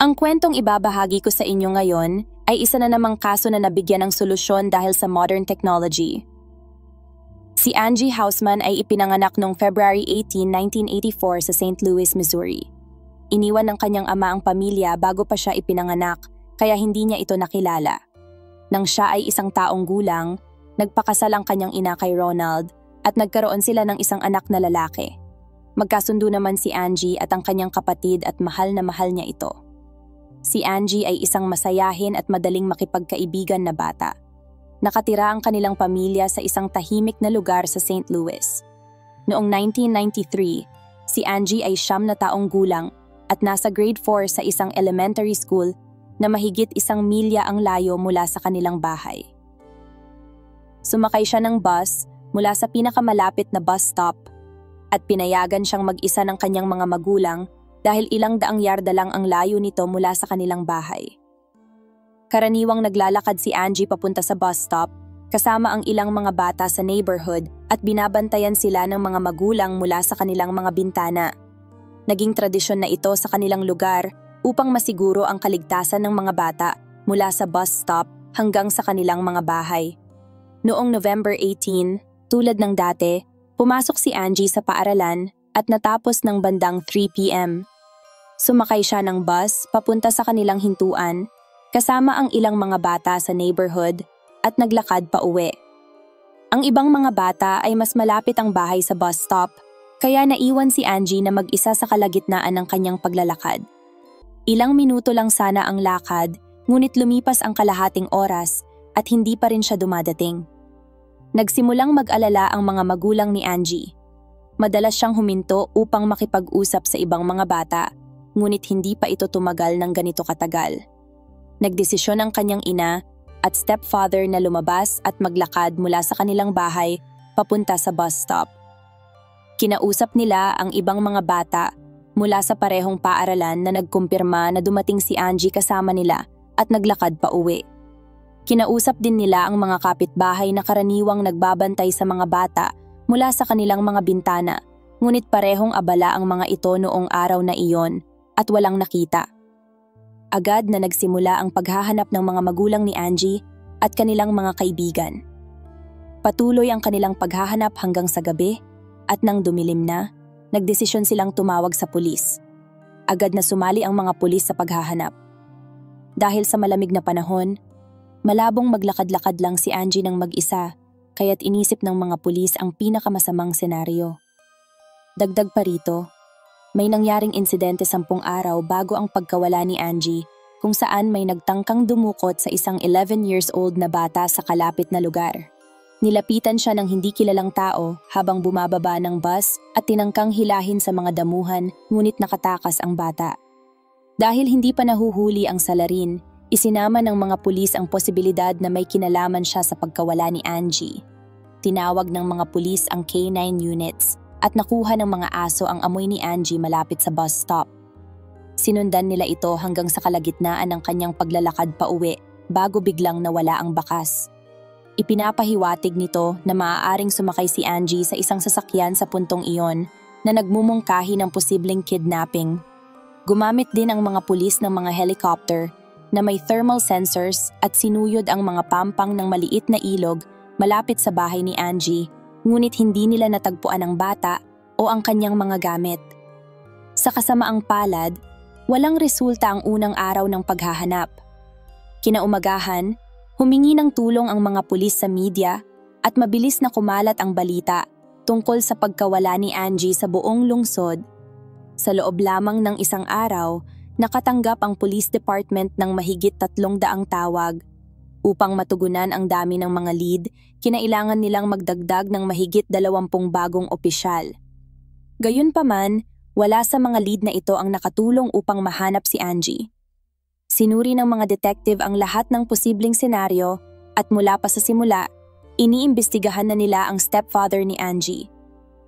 Ang kwentong ibabahagi ko sa inyo ngayon ay isa na namang kaso na nabigyan ng solusyon dahil sa modern technology. Si Angie Hausman ay ipinanganak noong February 18, 1984 sa St. Louis, Missouri. Iniwan ng kanyang ama ang pamilya bago pa siya ipinanganak, kaya hindi niya ito nakilala. Nang siya ay isang taong gulang, nagpakasal ang kanyang ina kay Ronald at nagkaroon sila ng isang anak na lalaki. Magkasundo naman si Angie at ang kanyang kapatid at mahal niya ito. Si Angie ay isang masayahin at madaling makipagkaibigan na bata. Nakatira ang kanilang pamilya sa isang tahimik na lugar sa St. Louis. Noong 1993, si Angie ay 9 na taong gulang at nasa grade 4 sa isang elementary school na mahigit 1 milya ang layo mula sa kanilang bahay. Sumakay siya ng bus mula sa pinakamalapit na bus stop at pinayagan siyang mag-isa ng kanyang mga magulang dahil ilang daang yarda lang ang layo nito mula sa kanilang bahay. Karaniwang naglalakad si Angie papunta sa bus stop kasama ang ilang mga bata sa neighborhood at binabantayan sila ng mga magulang mula sa kanilang mga bintana. Naging tradisyon na ito sa kanilang lugar upang masiguro ang kaligtasan ng mga bata mula sa bus stop hanggang sa kanilang mga bahay. Noong November 18, tulad ng dati, pumasok si Angie sa paaralan at natapos ng bandang 3 p.m. Sumakay siya ng bus papunta sa kanilang hintuan kasama ang ilang mga bata sa neighborhood at naglakad pa uwi. Ang ibang mga bata ay mas malapit ang bahay sa bus stop kaya naiwan si Angie na mag-isa sa kalagitnaan ng kanyang paglalakad. Ilang minuto lang sana ang lakad ngunit lumipas ang kalahating oras at hindi pa rin siya dumadating. Nagsimulang mag-alala ang mga magulang ni Angie. Madalas siyang huminto upang makipag-usap sa ibang mga bata, ngunit hindi pa ito tumagal ng ganito katagal. Nagdesisyon ang kanyang ina at stepfather na lumabas at maglakad mula sa kanilang bahay papunta sa bus stop. Kinausap nila ang ibang mga bata mula sa parehong paaralan na nagkumpirma na dumating si Angie kasama nila at naglakad pa uwi. Kinausap din nila ang mga kapitbahay na karaniwang nagbabantay sa mga bata mula sa kanilang mga bintana, ngunit parehong abala ang mga ito noong araw na iyon at walang nakita. Agad na nagsimula ang paghahanap ng mga magulang ni Angie at kanilang mga kaibigan. Patuloy ang kanilang paghahanap hanggang sa gabi at nang dumilim na, nagdesisyon silang tumawag sa pulis. Agad na sumali ang mga pulis sa paghahanap. Dahil sa malamig na panahon, malabong maglakad-lakad lang si Angie ng mag-isa, kaya't inisip ng mga pulis ang pinakamasamang senaryo. Dagdag pa rito, may nangyaring insidente 10 araw bago ang pagkawala ni Angie kung saan may nagtangkang dumukot sa isang 11 years old na bata sa kalapit na lugar. Nilapitan siya ng hindi kilalang tao habang bumababa ng bus at tinangkang hilahin sa mga damuhan ngunit nakatakas ang bata. Dahil hindi pa nahuhuli ang salarin, isinama ng mga pulis ang posibilidad na may kinalaman siya sa pagkawala ni Angie. Tinawag ng mga pulis ang K9 units at nakuha ng mga aso ang amoy ni Angie malapit sa bus stop. Sinundan nila ito hanggang sa kalagitnaan ng kanyang paglalakad pa uwi bago biglang nawala ang bakas. Ipinapahiwatig nito na maaaring sumakay si Angie sa isang sasakyan sa puntong iyon na nagmumungkahi ng posibleng kidnapping. Gumamit din ang mga pulis ng mga helicopter na may thermal sensors at sinuyod ang mga pampang ng maliit na ilog malapit sa bahay ni Angie, ngunit hindi nila natagpuan ang bata o ang kanyang mga gamit. Sa kasamaang palad, walang resulta ang unang araw ng paghahanap. Kinaumagahan, humingi ng tulong ang mga pulis sa media at mabilis na kumalat ang balita tungkol sa pagkawala ni Angie sa buong lungsod. Sa loob lamang ng isang araw, nakatanggap ang police department ng mahigit 300 tawag. Upang matugunan ang dami ng mga lead, kinailangan nilang magdagdag ng mahigit 20 bagong opisyal. Gayunpaman, wala sa mga lead na ito ang nakatulong upang mahanap si Angie. Sinuri ng mga detective ang lahat ng posibleng senaryo at mula pa sa simula, iniimbestigahan na nila ang stepfather ni Angie.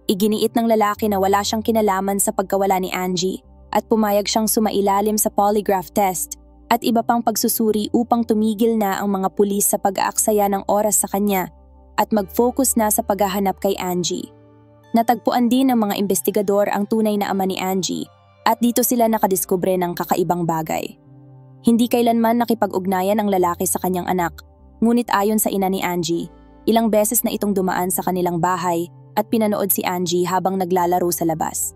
Iginiit ng lalaki na wala siyang kinalaman sa pagkawala ni Angie at pumayag siyang sumailalim sa polygraph test at iba pang pagsusuri upang tumigil na ang mga pulis sa pag-aaksaya ng oras sa kanya at mag-focus na sa paghahanap kay Angie. Natagpuan din ng mga investigador ang tunay na ama ni Angie At dito sila nakadiskubre ng kakaibang bagay. Hindi kailanman nakipag-ugnayan ang lalaki sa kanyang anak, ngunit ayon sa ina ni Angie, ilang beses na itong dumaan sa kanilang bahay at pinanood si Angie habang naglalaro sa labas.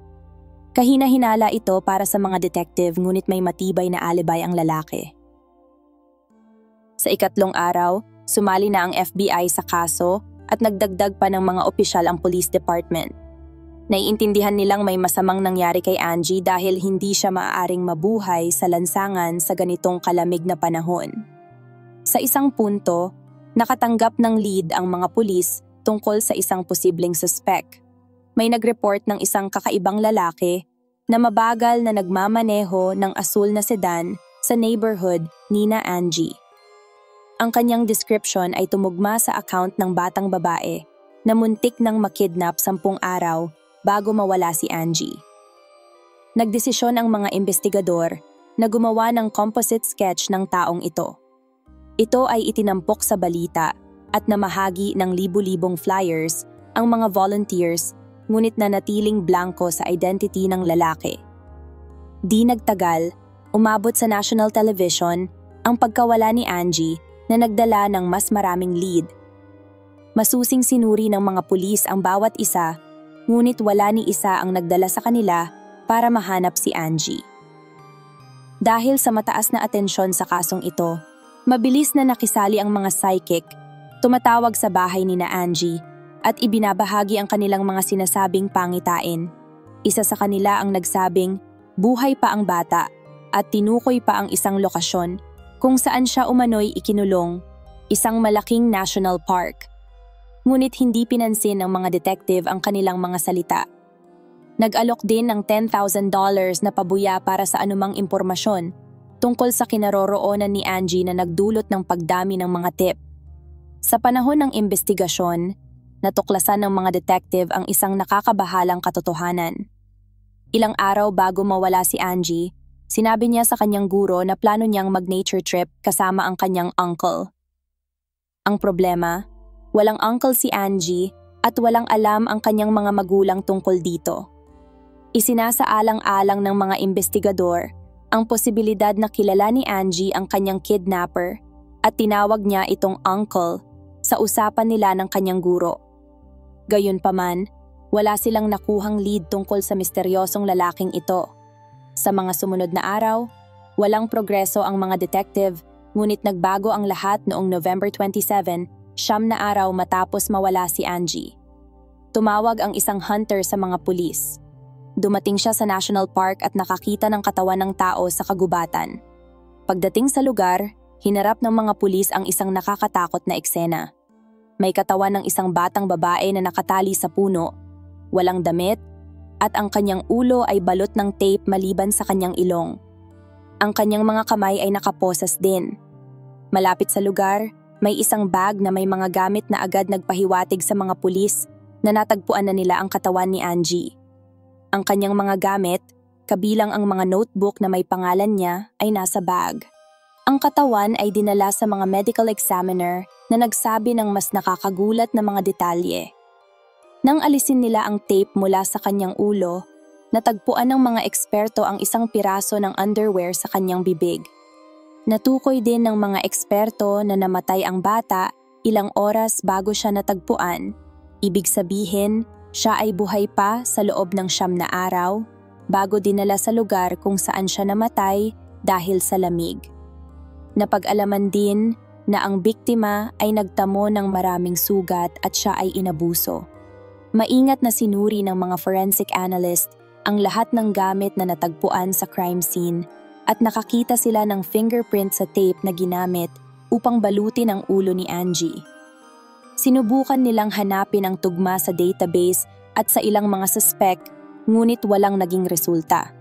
Kahina-hinala ito para sa mga detective ngunit may matibay na alibay ang lalaki. Sa ikatlong araw, sumali na ang FBI sa kaso at nagdagdag pa ng mga opisyal ang police department. Naiintindihan nilang may masamang nangyari kay Angie dahil hindi siya maaaring mabuhay sa lansangan sa ganitong kalamig na panahon. Sa isang punto, nakatanggap ng lead ang mga pulis tungkol sa isang posibleng suspect. May nag-report ng isang kakaibang lalaki na mabagal na nagmamaneho ng asul na sedan sa neighborhood ni na Angie. Ang kanyang description ay tumugma sa account ng batang babae na muntik nang makidnap 10 araw bago mawala si Angie. Nagdesisyon ang mga investigador na gumawa ng composite sketch ng taong ito. Ito ay itinampok sa balita at namahagi ng libu-libong flyers ang mga volunteers ngunit nanatiling blanco sa identity ng lalaki. Di nagtagal, umabot sa national television ang pagkawala ni Angie na nagdala ng mas maraming lead. Masusing sinuri ng mga pulis ang bawat isa, ngunit wala ni isa ang nagdala sa kanila para mahanap si Angie. Dahil sa mataas na atensyon sa kasong ito, mabilis na nakisali ang mga psychic, tumatawag sa bahay ni na Angie at ibinabahagi ang kanilang mga sinasabing pangitain. Isa sa kanila ang nagsabing buhay pa ang bata at tinukoy pa ang isang lokasyon kung saan siya umano'y ikinulong, isang malaking national park. Ngunit hindi pinansin ng mga detective ang kanilang mga salita. Nag-alok din ng $10,000 na pabuya para sa anumang impormasyon tungkol sa kinaroroonan ni Angie na nagdulot ng pagdami ng mga tip. Sa panahon ng investigasyon, natuklasan ng mga detective ang isang nakakabahalang katotohanan. Ilang araw bago mawala si Angie, sinabi niya sa kanyang guro na plano niyang mag-nature trip kasama ang kanyang uncle. Ang problema, walang uncle si Angie at walang alam ang kanyang mga magulang tungkol dito. Isinasaalang-alang ng mga investigador ang posibilidad na kilala ni Angie ang kanyang kidnapper at tinawag niya itong uncle sa usapan nila ng kanyang guro. Gayunpaman, wala silang nakuhang lead tungkol sa misteryosong lalaking ito. Sa mga sumunod na araw, walang progreso ang mga detective ngunit nagbago ang lahat noong November 27, 9 na araw matapos mawala si Angie. Tumawag ang isang hunter sa mga pulis. Dumating siya sa National Park at nakakita ng katawan ng tao sa kagubatan. Pagdating sa lugar, hinarap ng mga pulis ang isang nakakatakot na eksena. May katawan ng isang batang babae na nakatali sa puno, walang damit, at ang kanyang ulo ay balot ng tape maliban sa kanyang ilong. Ang kanyang mga kamay ay nakaposas din. Malapit sa lugar, may isang bag na may mga gamit na agad nagpahiwatig sa mga pulis na natagpuan na nila ang katawan ni Angie. Ang kanyang mga gamit, kabilang ang mga notebook na may pangalan niya, ay nasa bag. Ang katawan ay dinala sa mga medical examiner na nagsabi ng mas nakakagulat na mga detalye. Nang alisin nila ang tape mula sa kanyang ulo, natagpuan ng mga eksperto ang isang piraso ng underwear sa kanyang bibig. Natukoy din ng mga eksperto na namatay ang bata ilang oras bago siya natagpuan. Ibig sabihin, siya ay buhay pa sa loob ng 9 na araw bago dinala sa lugar kung saan siya namatay dahil sa lamig. Napag-alaman din na ang biktima ay nagtamo ng maraming sugat at siya ay inabuso. Maingat na sinuri ng mga forensic analyst ang lahat ng gamit na natagpuan sa crime scene at nakakita sila ng fingerprint sa tape na ginamit upang balutin ang ulo ni Angie. Sinubukan nilang hanapin ang tugma sa database at sa ilang mga suspect, ngunit walang naging resulta.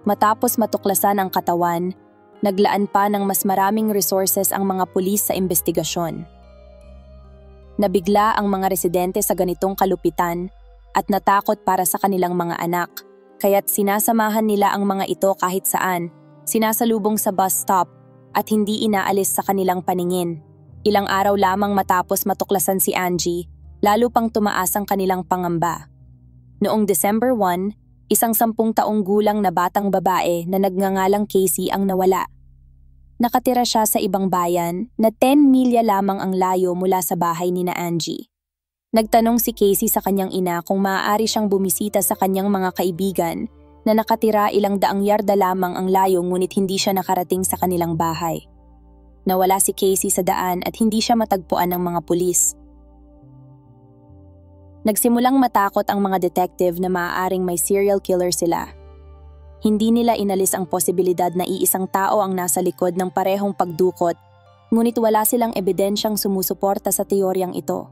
Matapos matuklasan ang katawan, naglaan pa ng mas maraming resources ang mga pulis sa investigasyon. Nabigla ang mga residente sa ganitong kalupitan at natakot para sa kanilang mga anak, kaya't sinasamahan nila ang mga ito kahit saan, sinasalubong sa bus stop at hindi inaalis sa kanilang paningin. Ilang araw lamang matapos matuklasan si Angie, lalo pang tumaas ang kanilang pangamba. Noong December 1, isang 10 taong gulang na batang babae na nagngangalang Casey ang nawala. Nakatira siya sa ibang bayan na 10 milya lamang ang layo mula sa bahay ni na Angie. Nagtanong si Casey sa kanyang ina kung maaari siyang bumisita sa kanyang mga kaibigan na nakatira ilang daang yarda lamang ang layo ngunit hindi siya nakarating sa kanilang bahay. Nawala si Casey sa daan at hindi siya matagpuan ng mga pulis. Nagsimulang matakot ang mga detective na maaaring may serial killer sila. Hindi nila inalis ang posibilidad na iisang tao ang nasa likod ng parehong pagdukot, ngunit wala silang ebidensyang sumusuporta sa teoryang ito.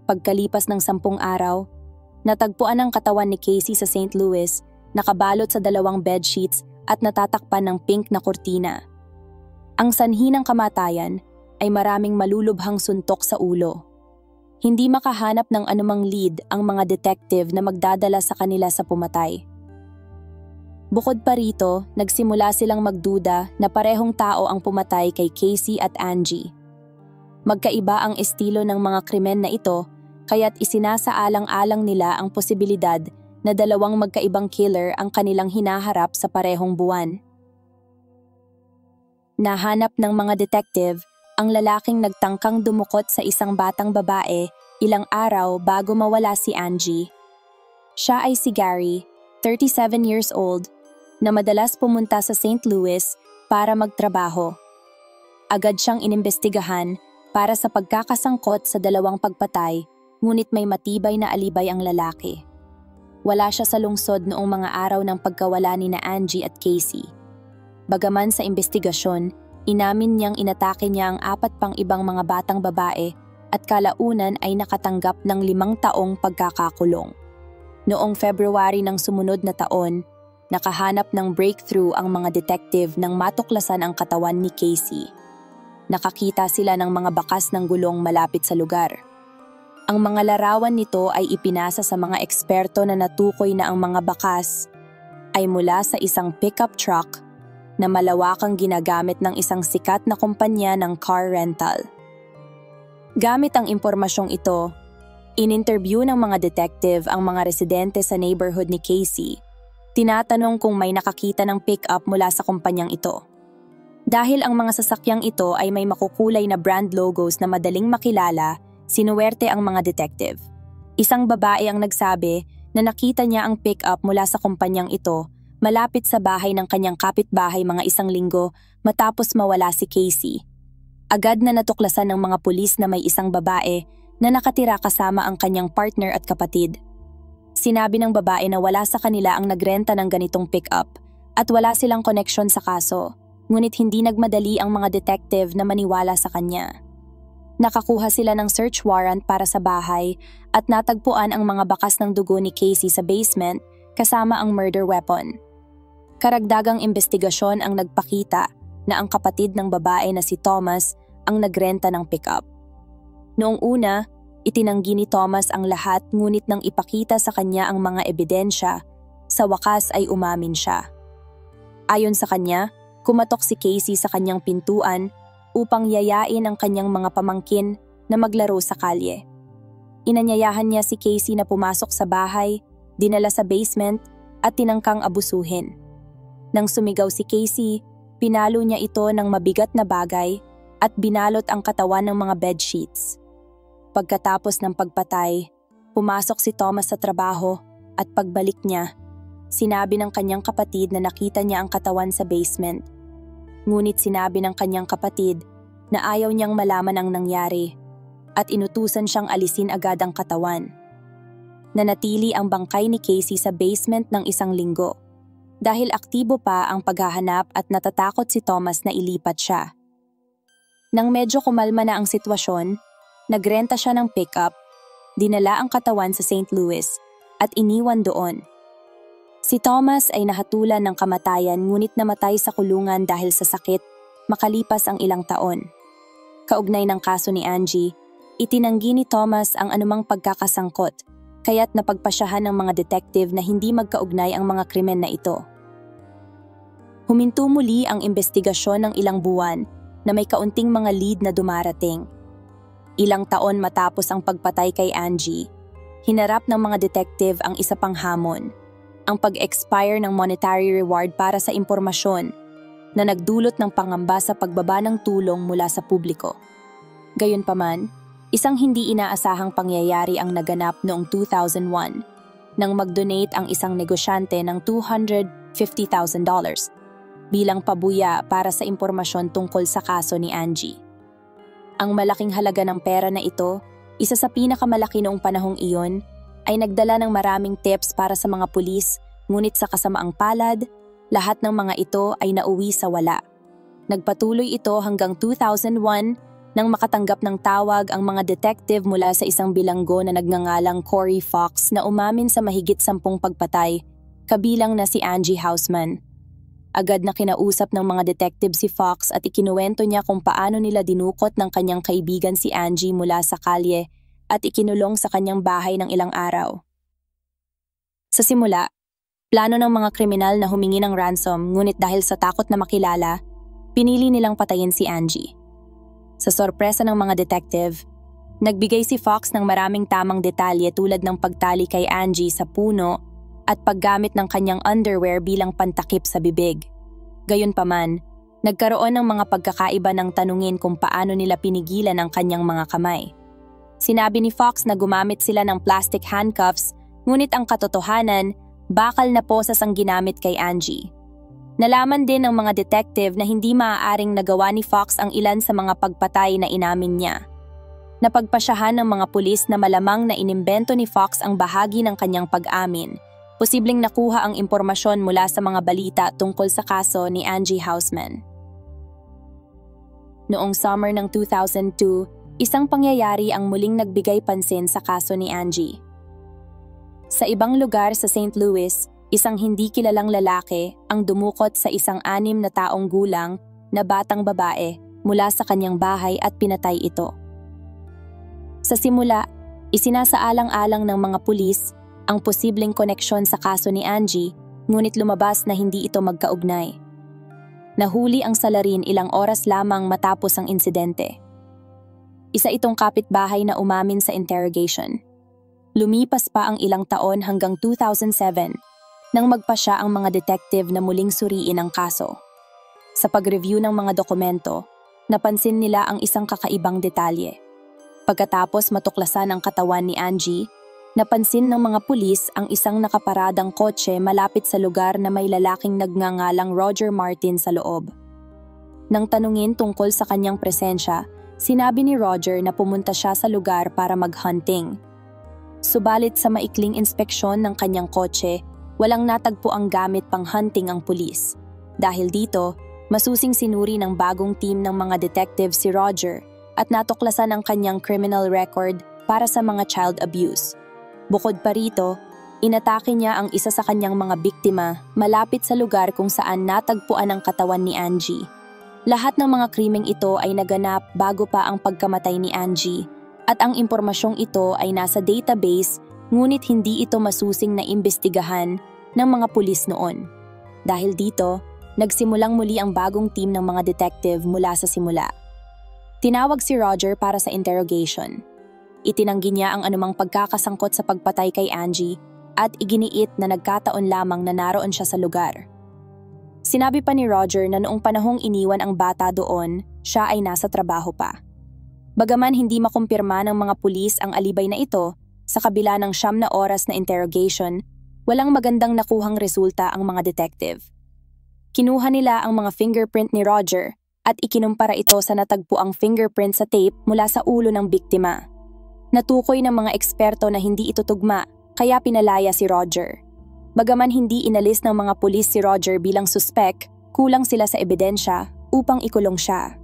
Pagkalipas ng 10 araw, natagpuan ang katawan ni Casey sa St. Louis, nakabalot sa 2 bedsheets at natatakpan ng pink na kurtina. Ang sanhi ng kamatayan ay maraming malulubhang suntok sa ulo. Hindi makahanap ng anumang lead ang mga detective na magdadala sa kanila sa pumatay. Bukod pa rito, nagsimula silang magduda na parehong tao ang pumatay kay Casey at Angie. Magkaiba ang estilo ng mga krimen na ito, kaya't isinasaalang-alang nila ang posibilidad na 2 magkaibang killer ang kanilang hinaharap sa parehong buwan. Nahanap ng mga detective ang lalaking nagtangkang dumukot sa isang batang babae ilang araw bago mawala si Angie. Siya ay si Gary, 37 years old, na madalas pumunta sa St. Louis para magtrabaho. Agad siyang inimbestigahan para sa pagkakasangkot sa 2 pagpatay, ngunit may matibay na alibay ang lalaki. Wala siya sa lungsod noong mga araw ng pagkawala ni na Angie at Casey. Bagaman sa investigasyon, inamin niyang inatake niya ang 4 pang ibang mga batang babae at kalaunan ay nakatanggap ng 5 taong pagkakakulong. Noong February ng sumunod na taon, nakahanap ng breakthrough ang mga detective nang matuklasan ang katawan ni Casey. Nakakita sila ng mga bakas ng gulong malapit sa lugar. Ang mga larawan nito ay ipinasa sa mga eksperto na natukoy na ang mga bakas ay mula sa isang pickup truck na malawakang ginagamit ng isang sikat na kumpanya ng car rental. Gamit ang impormasyong ito, in-interview ng mga detective ang mga residente sa neighborhood ni Casey. Tinatanong kung may nakakita ng pick-up mula sa kumpanyang ito. Dahil ang mga sasakyang ito ay may makukulay na brand logos na madaling makilala, sinuwerte ang mga detective. Isang babae ang nagsabi na nakita niya ang pick-up mula sa kumpanyang ito malapit sa bahay ng kanyang kapitbahay mga 1 linggo matapos mawala si Casey. Agad na natuklasan ng mga pulis na may isang babae na nakatira kasama ang kanyang partner at kapatid. Sinabi ng babae na wala sa kanila ang nagrenta ng ganitong pick-up at wala silang koneksyon sa kaso, ngunit hindi nagmadali ang mga detective na maniwala sa kanya. Nakakuha sila ng search warrant para sa bahay at natagpuan ang mga bakas ng dugo ni Casey sa basement kasama ang murder weapon. Karagdagang investigasyon ang nagpakita na ang kapatid ng babae na si Thomas ang nagrenta ng pick-up. Noong una, itinanggi ni Thomas ang lahat ngunit nang ipakita sa kanya ang mga ebidensya, sa wakas ay umamin siya. Ayon sa kanya, kumatok si Casey sa kanyang pintuan upang yayain ang kanyang mga pamangkin na maglaro sa kalye. Inanyayahan niya si Casey na pumasok sa bahay, dinala sa basement at tinangkang abusuhin. Nang sumigaw si Casey, pinalo niya ito ng mabigat na bagay at binalot ang katawan ng mga bedsheets. Pagkatapos ng pagpatay, pumasok si Thomas sa trabaho at pagbalik niya, sinabi ng kanyang kapatid na nakita niya ang katawan sa basement. Ngunit sinabi ng kanyang kapatid na ayaw niyang malaman ang nangyari at inutusan siyang alisin agad ang katawan. Nanatili ang bangkay ni Casey sa basement ng 1 linggo. Dahil aktibo pa ang paghahanap at natatakot si Thomas na ilipat siya. Nang medyo kumalma na ang sitwasyon, nagrenta siya ng pick-up, dinala ang katawan sa St. Louis at iniwan doon. Si Thomas ay nahatulan ng kamatayan ngunit namatay sa kulungan dahil sa sakit makalipas ang ilang taon. Kaugnay ng kaso ni Angie, itinanggi ni Thomas ang anumang pagkakasangkot, kaya't napagpasyahan ng mga detective na hindi magkaugnay ang mga krimen na ito. Huminto muli ang investigasyon ng ilang buwan na may kaunting mga lead na dumarating. Ilang taon matapos ang pagpatay kay Angie, hinarap ng mga detective ang isa pang hamon, ang pag-expire ng monetary reward para sa impormasyon na nagdulot ng pangamba sa pagbaba ng tulong mula sa publiko. Gayunpaman, isang hindi inaasahang pangyayari ang naganap noong 2001 nang mag-donate ang isang negosyante ng $250,000 bilang pabuya para sa impormasyon tungkol sa kaso ni Angie. Ang malaking halaga ng pera na ito, isa sa pinakamalaki noong panahong iyon, ay nagdala ng maraming tips para sa mga pulis, ngunit sa kasamaang palad, lahat ng mga ito ay nauwi sa wala. Nagpatuloy ito hanggang 2001 nang makatanggap ng tawag ang mga detective mula sa isang bilanggo na nagngangalang Cory Fox na umamin sa mahigit 10 pagpatay, kabilang na si Angie Hausman. Agad na kinausap ng mga detective si Fox at ikinuwento niya kung paano nila dinukot ng kanyang kaibigan si Angie mula sa kalye at ikinulong sa kanyang bahay ng ilang araw. Sa simula, plano ng mga kriminal na humingi ng ransom, ngunit dahil sa takot na makilala, pinili nilang patayin si Angie. Sa sorpresa ng mga detective, nagbigay si Fox ng maraming tamang detalye tulad ng pagtali kay Angie sa puno at paggamit ng kanyang underwear bilang pantakip sa bibig. Gayunpaman, nagkaroon ng mga pagkakaiba ng tanungin kung paano nila pinigilan ang kanyang mga kamay. Sinabi ni Fox na gumamit sila ng plastic handcuffs, ngunit ang katotohanan, bakal na posas ang ginamit kay Angie. Nalaman din ng mga detective na hindi maaaring nagawa ni Fox ang ilan sa mga pagpatay na inamin niya. Napagpasyahan ng mga pulis na malamang na inimbento ni Fox ang bahagi ng kanyang pag-amin. Posibleng nakuha ang impormasyon mula sa mga balita tungkol sa kaso ni Angie Hausman. Noong summer ng 2002, isang pangyayari ang muling nagbigay pansin sa kaso ni Angie. Sa ibang lugar sa St. Louis, isang hindi kilalang lalaki ang dumukot sa isang 6 na taong gulang na batang babae mula sa kanyang bahay at pinatay ito. Sa simula, isinasaalang-alang ng mga pulis ang posibleng koneksyon sa kaso ni Angie, ngunit lumabas na hindi ito magkaugnay. Nahuli ang salarin ilang oras lamang matapos ang insidente. Isa itong kapitbahay na umamin sa interrogation. Lumipas pa ang ilang taon hanggang 2007 nang magpasya ang mga detective na muling suriin ang kaso. Sa pag-review ng mga dokumento, napansin nila ang isang kakaibang detalye. Pagkatapos matuklasan ang katawan ni Angie, napansin ng mga pulis ang isang nakaparadang kotse malapit sa lugar na may lalaking nagngangalang Roger Martin sa loob. Nang tanungin tungkol sa kanyang presensya, sinabi ni Roger na pumunta siya sa lugar para mag-hunting. Subalit sa maikling inspeksyon ng kanyang kotse, walang natagpo ang gamit pang hunting ang pulis. Dahil dito, masusing sinuri ng bagong team ng mga detective si Roger at natuklasan ang kanyang criminal record para sa mga child abuse. Bukod pa rito, inatake niya ang isa sa kanyang mga biktima malapit sa lugar kung saan natagpuan ang katawan ni Angie. Lahat ng mga krimeng ito ay naganap bago pa ang pagkamatay ni Angie at ang impormasyong ito ay nasa database ngunit hindi ito masusing na imbestigahan ng mga pulis noon. Dahil dito, nagsimulang muli ang bagong team ng mga detective mula sa simula. Tinawag si Roger para sa interrogation. Itinanggi niya ang anumang pagkakasangkot sa pagpatay kay Angie at iginiit na nagkataon lamang na naroon siya sa lugar. Sinabi pa ni Roger na noong panahong iniwan ang bata doon, siya ay nasa trabaho pa. Bagaman hindi makumpirma ng mga pulis ang alibay na ito, sa kabila ng 9 na oras na interrogation, walang magandang nakuhang resulta ang mga detective. Kinuha nila ang mga fingerprint ni Roger at ikinumpara ito sa natagpuang fingerprint sa tape mula sa ulo ng biktima. Natukoy ng mga eksperto na hindi ito tugma, kaya pinalaya si Roger. Bagaman hindi inalis ng mga pulis si Roger bilang suspek, kulang sila sa ebidensya upang ikulong siya.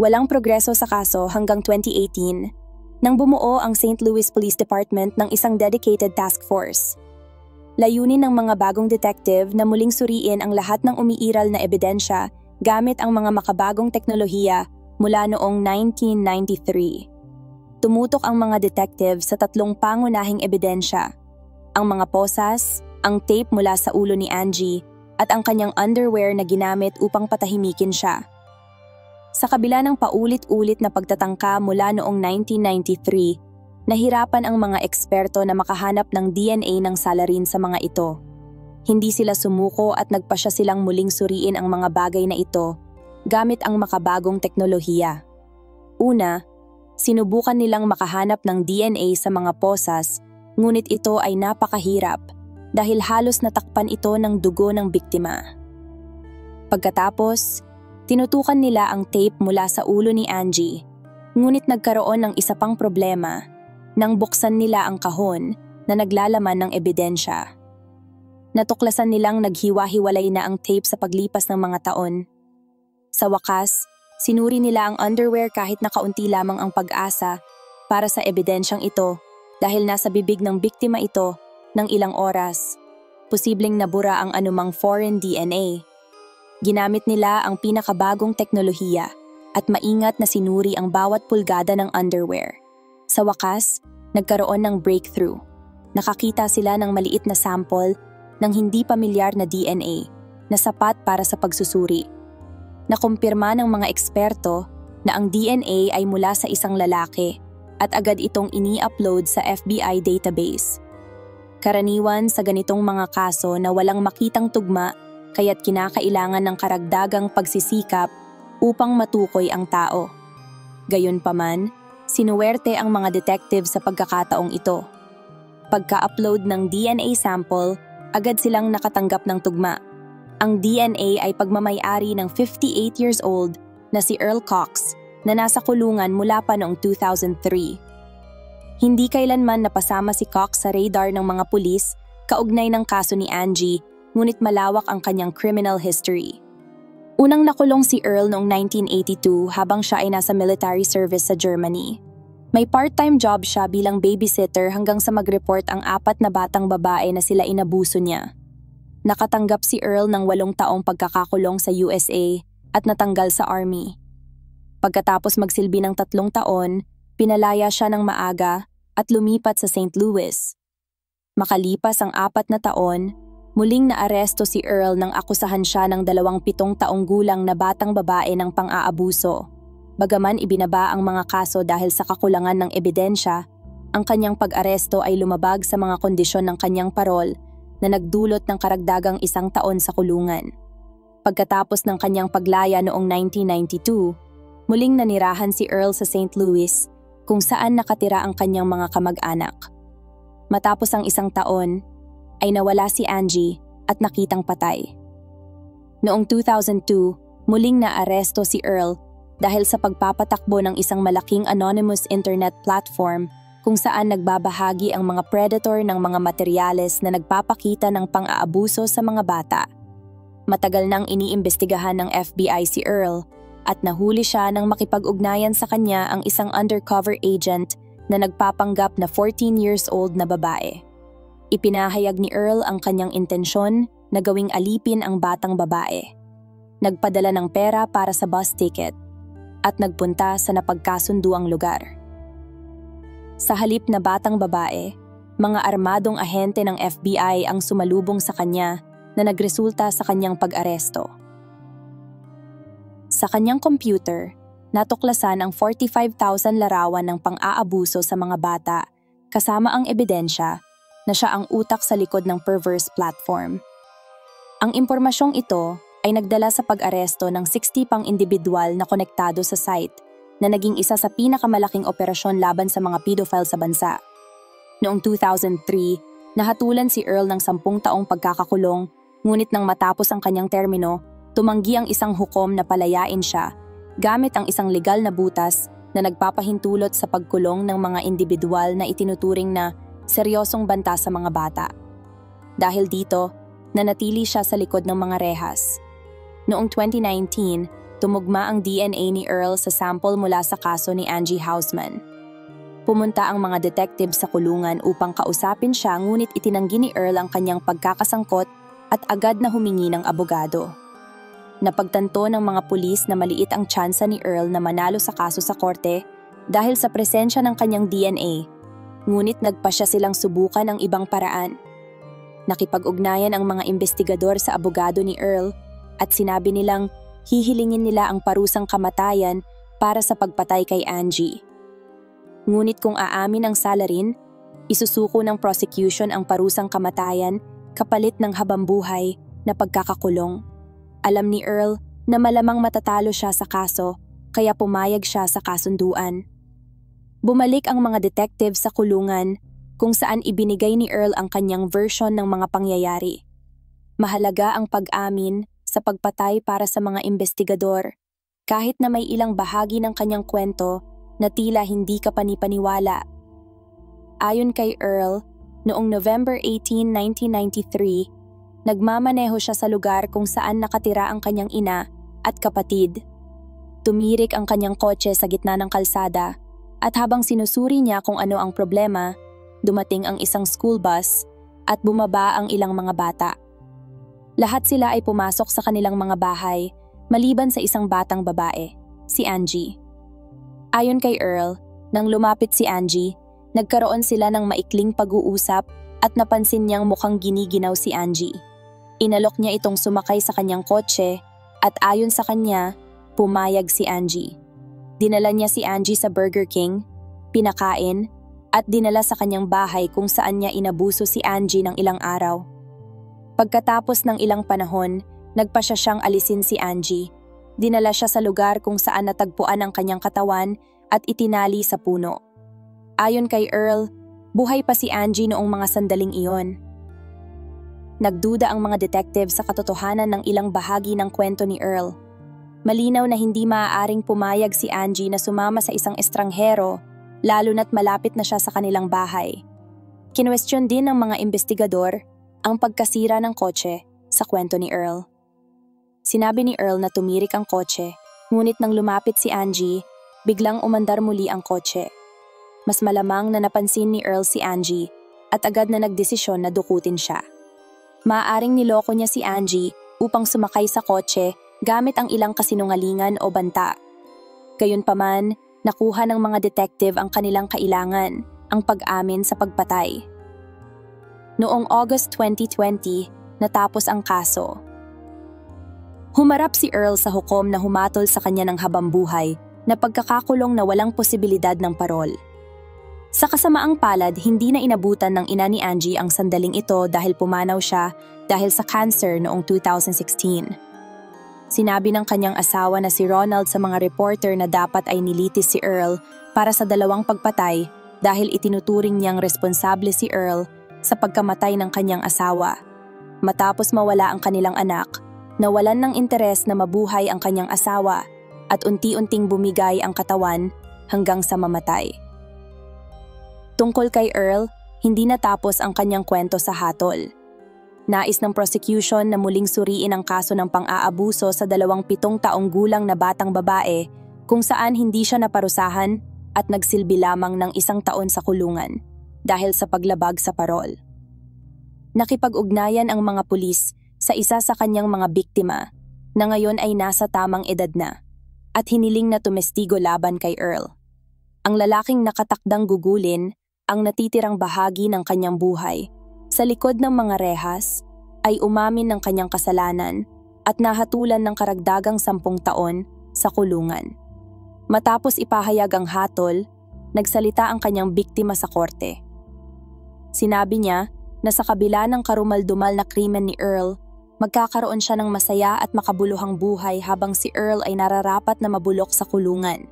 Walang progreso sa kaso hanggang 2018, nang bumuo ang St. Louis Police Department ng isang dedicated task force. Layunin ng mga bagong detective na muling suriin ang lahat ng umiiral na ebidensya gamit ang mga makabagong teknolohiya mula noong 1993. Tumutok ang mga detective sa 3 pangunahing ebidensya, ang mga posas, ang tape mula sa ulo ni Angie, at ang kanyang underwear na ginamit upang patahimikin siya. Sa kabila ng paulit-ulit na pagtatangka mula noong 1993, Nahirapan ang mga eksperto na makahanap ng DNA ng salarin sa mga ito. Hindi sila sumuko at nagpasya silang muling suriin ang mga bagay na ito gamit ang makabagong teknolohiya. Una, sinubukan nilang makahanap ng DNA sa mga posas, ngunit ito ay napakahirap dahil halos natakpan ito ng dugo ng biktima. Pagkatapos, tinutukan nila ang tape mula sa ulo ni Angie, ngunit nagkaroon ng isa pang problema nang buksan nila ang kahon na naglalaman ng ebidensya. Natuklasan nilang naghiwa-hiwalay na ang tape sa paglipas ng mga taon. Sa wakas, sinuri nila ang underwear kahit nakaunti lamang ang pag-asa para sa ebidensyang ito dahil nasa bibig ng biktima ito ng ilang oras. Posibleng nabura ang anumang foreign DNA. Ginamit nila ang pinakabagong teknolohiya at maingat na sinuri ang bawat pulgada ng underwear. Sa wakas, nagkaroon ng breakthrough. Nakakita sila ng maliit na sample ng hindi pamilyar na DNA na sapat para sa pagsusuri. Nakumpirma ng mga eksperto na ang DNA ay mula sa isang lalaki at agad itong ini-upload sa FBI database. Karaniwan sa ganitong mga kaso na walang makitang tugma kaya't kinakailangan ng karagdagang pagsisikap upang matukoy ang tao. Gayunpaman, sinuwerte ang mga detective sa pagkakataong ito. Pagka-upload ng DNA sample, agad silang nakatanggap ng tugma. Ang DNA ay pagmamay-ari ng 58 years old na si Earl Cox na nasa kulungan mula pa noong 2003. Hindi kailanman napasama si Cox sa radar ng mga pulis kaugnay ng kaso ni Angie, ngunit malawak ang kanyang criminal history. Unang nakulong si Earl noong 1982 habang siya ay nasa military service sa Germany. May part-time job siya bilang babysitter hanggang sa mag-report ang 4 na batang babae na sila inabuso niya. Nakatanggap si Earl ng 8 taong pagkakakulong sa USA at natanggal sa Army. Pagkatapos magsilbi ng 3 taon, pinalaya siya ng maaga at lumipat sa St. Louis. Makalipas ang 4 na taon, muling naaresto si Earl nang akusahan siya ng 27 taong gulang na batang babae ng pang-aabuso. Bagaman ibinaba ang mga kaso dahil sa kakulangan ng ebidensya, ang kanyang pag-aresto ay lumabag sa mga kondisyon ng kanyang parol na nagdulot ng karagdagang 1 taon sa kulungan. Pagkatapos ng kanyang paglaya noong 1992, muling nanirahan si Earl sa St. Louis kung saan nakatira ang kanyang mga kamag-anak. Matapos ang 1 taon, ay nawala si Angie at nakitang patay. Noong 2002, muling naaresto si Earl dahil sa pagpapatakbo ng isang malaking anonymous internet platform kung saan nagbabahagi ang mga predator ng mga materyales na nagpapakita ng pang-aabuso sa mga bata. Matagal nang iniimbestigahan ng FBI si Earl at nahuli siya nang makipag-ugnayan sa kanya ang isang undercover agent na nagpapanggap na 14 years old na babae. Ipinahayag ni Earl ang kanyang intensyon na gawing alipin ang batang babae. Nagpadala ng pera para sa bus ticket at nagpunta sa napagkasunduang lugar. Sa halip na batang babae, mga armadong ahente ng FBI ang sumalubong sa kanya na nagresulta sa kanyang pag-aresto. Sa kanyang computer, natuklasan ang 45,000 larawan ng pang-aabuso sa mga bata kasama ang ebidensya na siya ang utak sa likod ng perverse platform. Ang impormasyong ito ay nagdala sa pag-aresto ng 60 pang individual na konektado sa site na naging isa sa pinakamalaking operasyon laban sa mga pedophile sa bansa. Noong 2003, nahatulan si Earl ng 10 taong pagkakakulong, ngunit nang matapos ang kanyang termino, tumanggi ang isang hukom na palayain siya gamit ang isang legal na butas na nagpapahintulot sa pagkulong ng mga individual na itinuturing na seryosong banta sa mga bata. Dahil dito, nanatili siya sa likod ng mga rehas. Noong 2019, tumugma ang DNA ni Earl sa sample mula sa kaso ni Angie Hausman. Pumunta ang mga detective sa kulungan upang kausapin siya, ngunit itinanggi ni Earl ang kanyang pagkakasangkot at agad na humingi ng abogado. Napagtanto ng mga pulis na maliit ang tsansa ni Earl na manalo sa kaso sa korte dahil sa presensya ng kanyang DNA, ngunit nagpasya silang subukan ang ibang paraan. Nakipag-ugnayan ang mga investigador sa abogado ni Earl at sinabi nilang hihilingin nila ang parusang kamatayan para sa pagpatay kay Angie. Ngunit kung aamin ang Salarin, isusuko ng prosecution ang parusang kamatayan kapalit ng habambuhay na pagkakakulong. Alam ni Earl na malamang matatalo siya sa kaso, kaya pumayag siya sa kasunduan. Bumalik ang mga detective sa kulungan kung saan ibinigay ni Earl ang kanyang version ng mga pangyayari. Mahalaga ang pag-amin sa pagpatay para sa mga investigador, kahit na may ilang bahagi ng kanyang kwento na tila hindi kapanipaniwala. Ayon kay Earl, noong November 18, 1993, nagmamaneho siya sa lugar kung saan nakatira ang kanyang ina at kapatid. Tumirik ang kanyang kotse sa gitna ng kalsada at habang sinusuri niya kung ano ang problema, dumating ang isang school bus at bumaba ang ilang mga bata. Lahat sila ay pumasok sa kanilang mga bahay maliban sa isang batang babae, si Angie. Ayon kay Earl, nang lumapit si Angie, nagkaroon sila ng maikling pag-uusap at napansin niyang mukhang giniginaw si Angie. Inalok niya itong sumakay sa kanyang kotse at ayon sa kanya, pumayag si Angie. Dinala niya si Angie sa Burger King, pinakain, at dinala sa kanyang bahay kung saan niya inabuso si Angie ng ilang araw. Pagkatapos ng ilang panahon, nagpasya siyang alisin si Angie. Dinala siya sa lugar kung saan natagpuan ang kanyang katawan at itinali sa puno. Ayon kay Earl, buhay pa si Angie noong mga sandaling iyon. Nagduda ang mga detective sa katotohanan ng ilang bahagi ng kwento ni Earl. Malinaw na hindi maaaring pumayag si Angie na sumama sa isang estranghero, lalo na't malapit na siya sa kanilang bahay. Kinwestiyon din ng mga investigador ang pagkasira ng kotse sa kwento ni Earl. Sinabi ni Earl na tumirik ang kotse, ngunit nang lumapit si Angie, biglang umandar muli ang kotse. Mas malamang na napansin ni Earl si Angie at agad na nagdesisyon na dukutin siya. Maaaring niloko niya si Angie upang sumakay sa kotse gamit ang ilang kasinungalingan o banta. Gayunpaman, nakuha ng mga detective ang kanilang kailangan, ang pag-amin sa pagpatay. Noong August 2020, natapos ang kaso. Humarap si Earl sa hukom na humatol sa kanya ng habambuhay na pagkakakulong na walang posibilidad ng parol. Sa kasamaang palad, hindi na inabutan ng ina ni Angie ang sandaling ito dahil pumanaw siya dahil sa cancer noong 2016. Sinabi ng kanyang asawa na si Ronald sa mga reporter na dapat ay nilitis si Earl para sa dalawang pagpatay dahil itinuturing niyang responsable si Earl sa pagkamatay ng kanyang asawa. Matapos mawala ang kanilang anak, nawalan ng interes na mabuhay ang kanyang asawa at unti-unting bumigay ang katawan hanggang sa mamatay. Tungkol kay Earl, hindi natapos ang kanyang kwento sa hatol. Nais ng prosecution na muling suriin ang kaso ng pang-aabuso sa 27 taong gulang na batang babae kung saan hindi siya naparusahan at nagsilbi lamang ng 1 taon sa kulungan dahil sa paglabag sa parol. Nakipag-ugnayan ang mga pulis sa isa sa kanyang mga biktima na ngayon ay nasa tamang edad na at hiniling na tumestigo laban kay Earl. Ang lalaking nakatakdang gugulin ang natitirang bahagi ng kanyang buhay sa likod ng mga rehas ay umamin ng kanyang kasalanan at nahatulan ng karagdagang 10 taon sa kulungan. Matapos ipahayag ang hatol, nagsalita ang kanyang biktima sa korte. Sinabi niya na sa kabila ng karumal-dumal na krimen ni Earl, magkakaroon siya ng masaya at makabuluhang buhay habang si Earl ay nararapat na mabulok sa kulungan.